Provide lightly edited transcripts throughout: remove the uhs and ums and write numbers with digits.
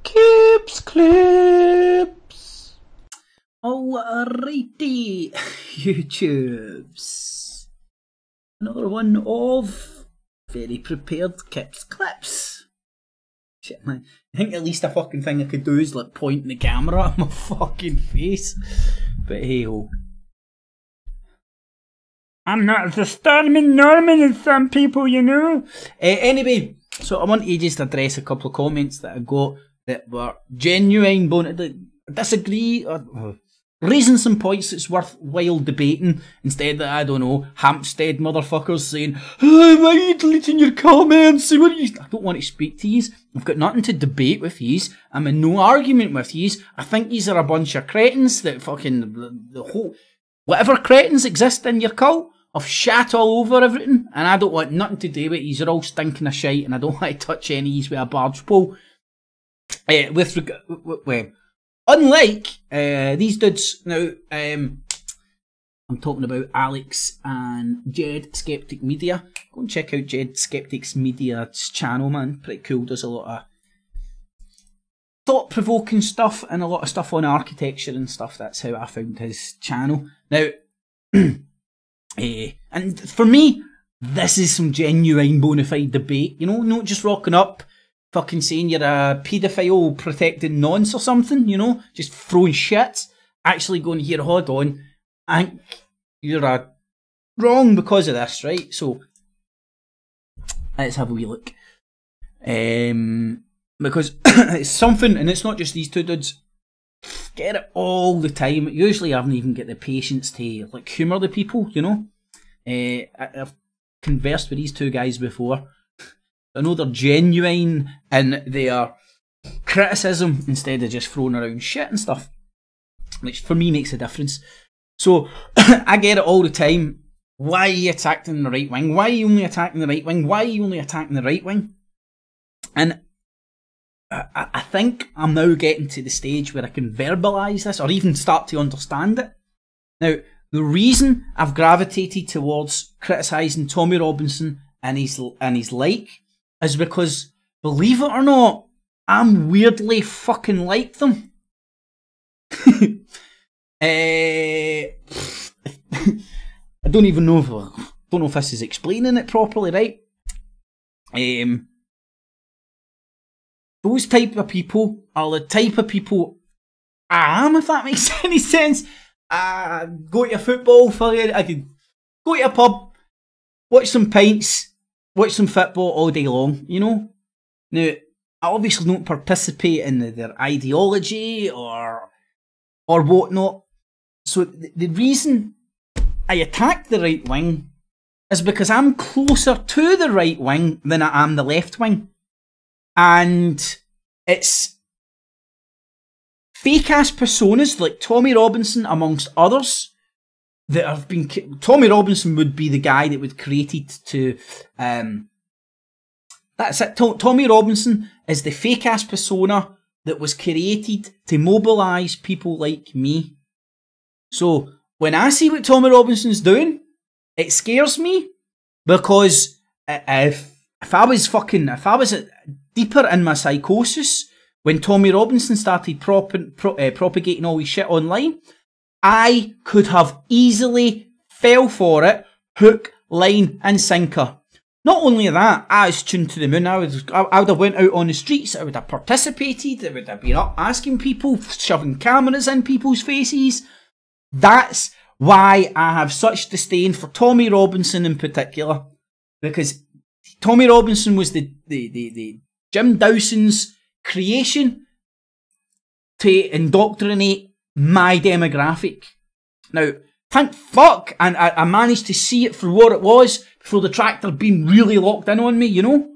Clips. Alrighty, YouTubes. Another one of very prepared Kips Clips. Shit, man. I think the least a fucking thing I could do is like point the camera at my fucking face. But hey ho. I'm not as disturbing Norman as some people, you know. Anyway, so I want to just address a couple of comments that I got that were genuine, disagree, or raising some points that's worthwhile debating, instead of, I don't know, Hampstead motherfuckers saying, oh, why are you deleting your comments? I don't want to speak to yous. I've got nothing to debate with yous. I'm in no argument with yous. I think yous are a bunch of cretins that fucking, the whole, whatever cretins exist in your cult, I've shat all over everything, and I don't want nothing to do with yous. You're all stinking of shite, and I don't want to touch any of yous with a barge pole. Unlike these dudes, now I'm talking about Alex and Jed Skeptic Media. Go and check out Jed Skeptic's Media's channel, man. Pretty cool. Does a lot of thought-provoking stuff and a lot of stuff on architecture and stuff. That's how I found his channel. Now, and for me, this is some genuine bona fide debate. You know, not just rocking up, fucking saying you're a paedophile protecting nonce or something, you know, just throwing shit. Actually going here, hold on, I think you're wrong because of this, right? So let's have a wee look. Because it's something, and it's not just these two dudes, get it all the time. Usually I haven't even got the patience to like humour the people, you know. I've conversed with these two guys before. I know they're genuine in their criticism instead of just throwing around shit and stuff, which for me makes a difference. So I get it all the time. Why are you attacking the right wing? Why are you only attacking the right wing? Why are you only attacking the right wing? And I think I'm now getting to the stage where I can verbalise this or even start to understand it. Now, the reason I've gravitated towards criticising Tommy Robinson and his like is because, believe it or not, I'm weirdly fucking like them. I don't even know if this is explaining it properly, right? Those type of people are the type of people I am, if that makes any sense. Go to a football for you. I could go to a pub, watch some pints, watch some football all day long, you know. Now, I obviously don't participate in their ideology or whatnot. So the reason I attack the right wing is because I'm closer to the right wing than I am the left wing. And it's fake-ass personas like Tommy Robinson, amongst others, that have been... Tommy Robinson would be the guy that would create it to... that's it. Tommy Robinson is the fake-ass persona that was created to mobilise people like me. So, when I see what Tommy Robinson's doing, it scares me, because if I was deeper in my psychosis, when Tommy Robinson started propagating all his shit online, I could have easily fell for it, hook, line and sinker. Not only that, I was tuned to the moon. I would have went out on the streets, I would have participated, I would have been up asking people, shoving cameras in people's faces. That's why I have such disdain for Tommy Robinson in particular, because Tommy Robinson was the Jim Dawson's creation to indoctrinate my demographic. Now, thank fuck, and I managed to see it for what it was before the tractor being really locked in on me, you know?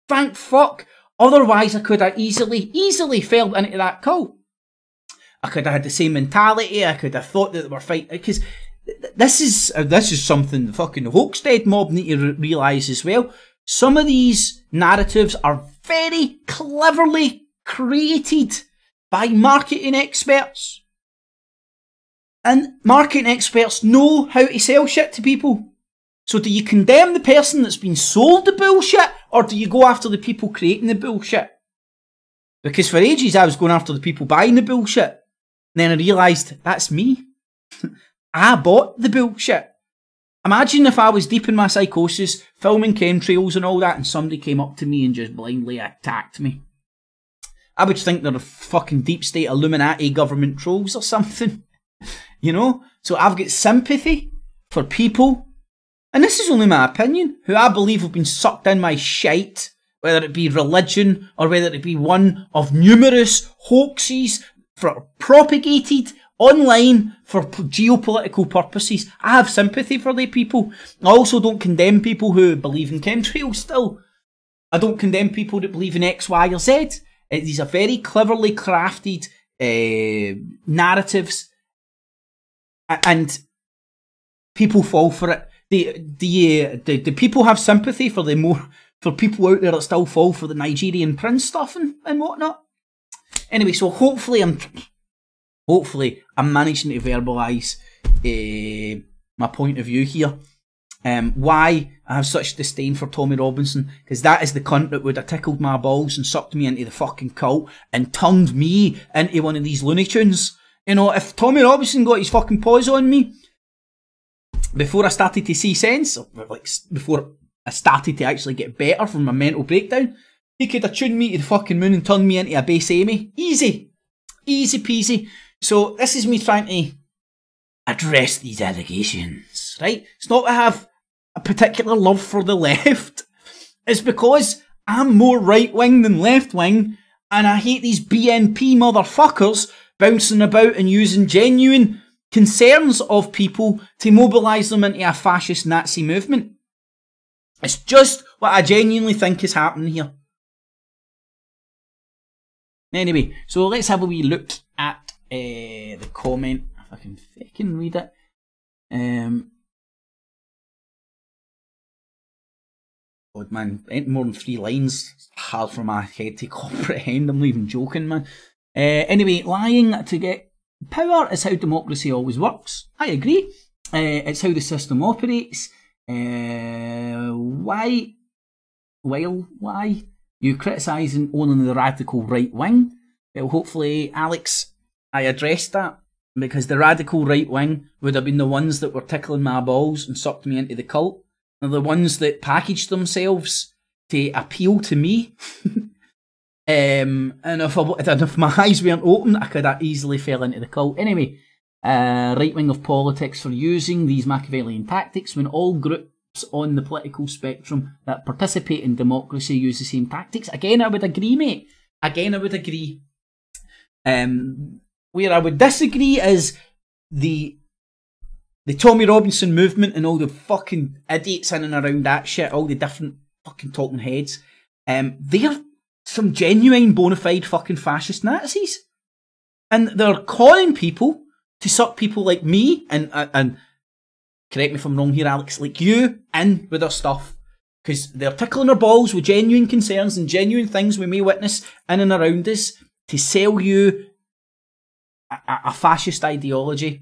Thank fuck. Otherwise, I could have easily fell into that cult. I could have had the same mentality. I could have thought that they were fighting, because this is something the fucking Hoaxdead mob need to realise as well. Some of these narratives are very cleverly created by marketing experts. And marketing experts know how to sell shit to people. So do you condemn the person that's been sold the bullshit, or do you go after the people creating the bullshit? Because for ages I was going after the people buying the bullshit. And then I realised, that's me. I bought the bullshit. Imagine if I was deep in my psychosis, filming chemtrails and all that, and somebody came up to me and just blindly attacked me. I would think they're a fucking deep state Illuminati government trolls or something. You know? So I've got sympathy for people, and this is only my opinion, who I believe have been sucked in my shite, whether it be religion or whether it be one of numerous hoaxes propagated online for geopolitical purposes. I have sympathy for the people. I also don't condemn people who believe in chemtrails still. I don't condemn people that believe in X, Y or Z. These are very cleverly crafted narratives, and people fall for it. The people have sympathy for for people out there that still fall for the Nigerian prince stuff and whatnot. Anyway, so hopefully I'm managing to verbalise my point of view here. Why I have such disdain for Tommy Robinson, because that is the cunt that would have tickled my balls and sucked me into the fucking cult and turned me into one of these Looney Tunes. You know, if Tommy Robinson got his fucking paws on me before I started to see sense, like before I started to actually get better from my mental breakdown, he could have tuned me to the fucking moon and turned me into a base Amy. Easy. Easy peasy. So this is me trying to address these allegations, right? It's not to have a particular love for the left. It's because I'm more right-wing than left-wing, and I hate these BNP motherfuckers bouncing about and using genuine concerns of people to mobilise them into a fascist Nazi movement. It's just what I genuinely think is happening here. Anyway, so let's have a wee look at the comment, if I can fucking read it. God, man, more than 3 lines. It's hard for my head to comprehend. I'm not even joking, man. Anyway, lying to get power is how democracy always works. I agree. It's how the system operates. Why you criticising only the radical right wing? Well, hopefully, Alex, I addressed that, because the radical right wing would have been the ones that were tickling my balls and sucked me into the cult. They're the ones that packaged themselves to appeal to me. And if my eyes weren't open, I could have easily fell into the cult. Anyway, right wing of politics for using these Machiavellian tactics when all groups on the political spectrum that participate in democracy use the same tactics. Again, I would agree, mate. Again, I would agree. Where I would disagree is the Tommy Robinson movement and all the fucking idiots in and around that shit, all the different fucking talking heads. They're some genuine bona fide fucking fascist Nazis. And they're calling people to suck people like me and correct me if I'm wrong here, Alex, like you, in with their stuff. Because they're tickling our balls with genuine concerns and genuine things we may witness in and around us to sell you a fascist ideology.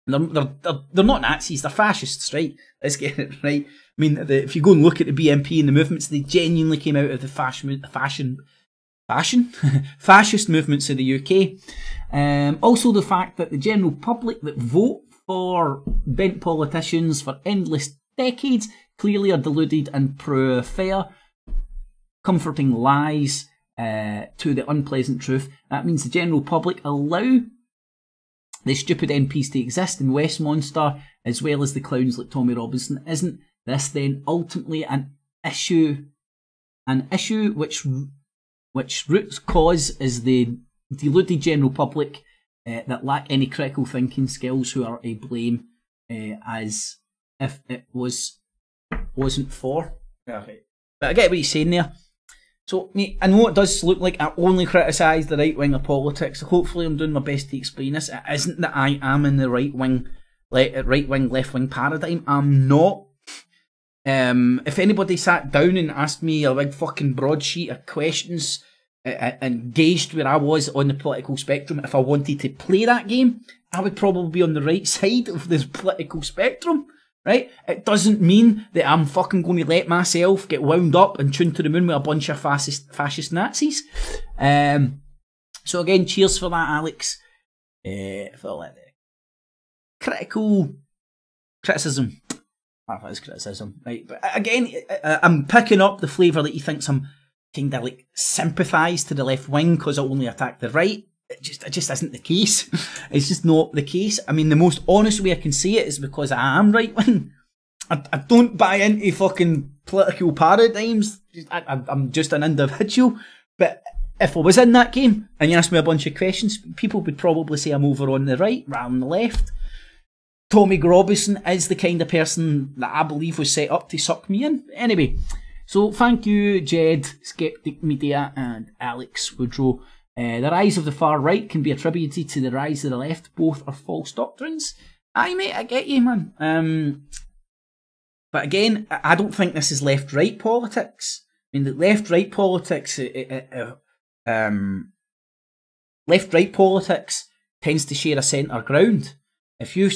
They're not Nazis, they're fascists, right? Let's get it right. I mean, if you go and look at the BNP and the movements, they genuinely came out of the fascist movements of the UK. Also the fact that the general public that vote for bent politicians for endless decades clearly are deluded and prefer comforting lies to the unpleasant truth. That means the general public allow the stupid MPs to exist in Westminster, as well as the clowns like Tommy Robinson. Isn't this then ultimately an issue which root cause is the deluded general public that lack any critical thinking skills, who are to blame as if it wasn't for? Okay. But I get what you're saying there. So, mate, I know it does look like I only criticise the right wing of politics. Hopefully I'm doing my best to explain this. It isn't that I am in the right wing, left wing paradigm. I'm not. If anybody sat down and asked me a big fucking broadsheet of questions and gauged where I was on the political spectrum, if I wanted to play that game, I would probably be on the right side of this political spectrum, right? It doesn't mean that I'm fucking going to let myself get wound up and tuned to the moon with a bunch of fascist Nazis. So again, cheers for that, Alex. For all that criticism. I thought it was criticism, right? But again, I'm picking up the flavour that he thinks I'm kind of like sympathise to the left wing because I only attack the right. It just isn't the case. It's just not the case. I mean, the most honest way I can say it is because I am right wing. I don't buy into fucking political paradigms. I'm just an individual. But if I was in that game and you asked me a bunch of questions, people would probably say I'm over on the right rather than the left. Tommy Robinson is the kind of person that I believe was set up to suck me in. Anyway, so thank you, Jed, Skeptic Media, and Alex Woodrow. The rise of the far right can be attributed to the rise of the left. Both are false doctrines. Aye, mate, I get you, man. But again, I don't think this is left-right politics. I mean, the left-right politics, left-right politics tends to share a centre ground. If you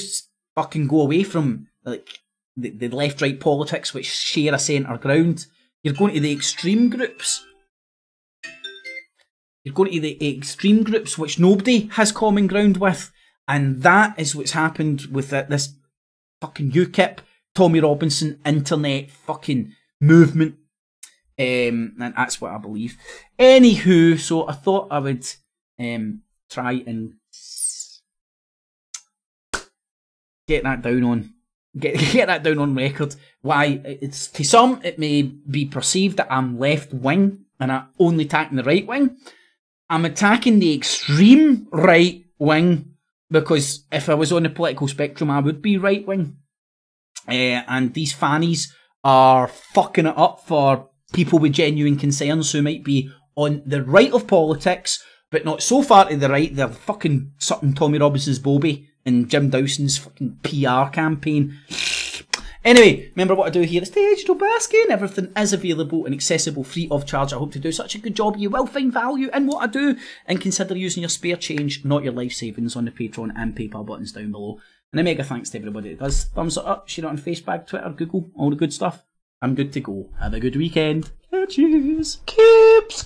fucking go away from like the left-right politics which share a centre ground, you're going to the extreme groups. You're going to the extreme groups which nobody has common ground with, and that is what's happened with this fucking UKIP, Tommy Robinson, internet fucking movement, and that's what I believe. Anywho, so I thought I would try and get that down on record. Why? It's to some it may be perceived that I'm left wing and I only attack the right wing. I'm attacking the extreme right wing because if I was on the political spectrum, I would be right wing. And these fannies are fucking it up for people with genuine concerns who might be on the right of politics, but not so far to the right they're fucking sucking Tommy Robinson's bobby and Jim Dawson's fucking PR campaign. Anyway, remember what I do here. It's Digital Basking. Everything is available and accessible free of charge. I hope to do such a good job you will find value in what I do and consider using your spare change, not your life savings, on the Patreon and PayPal buttons down below. And a mega thanks to everybody that does. Thumbs it up, share it on Facebook, Twitter, Google, all the good stuff. I'm good to go. Have a good weekend. Cheers. Clips.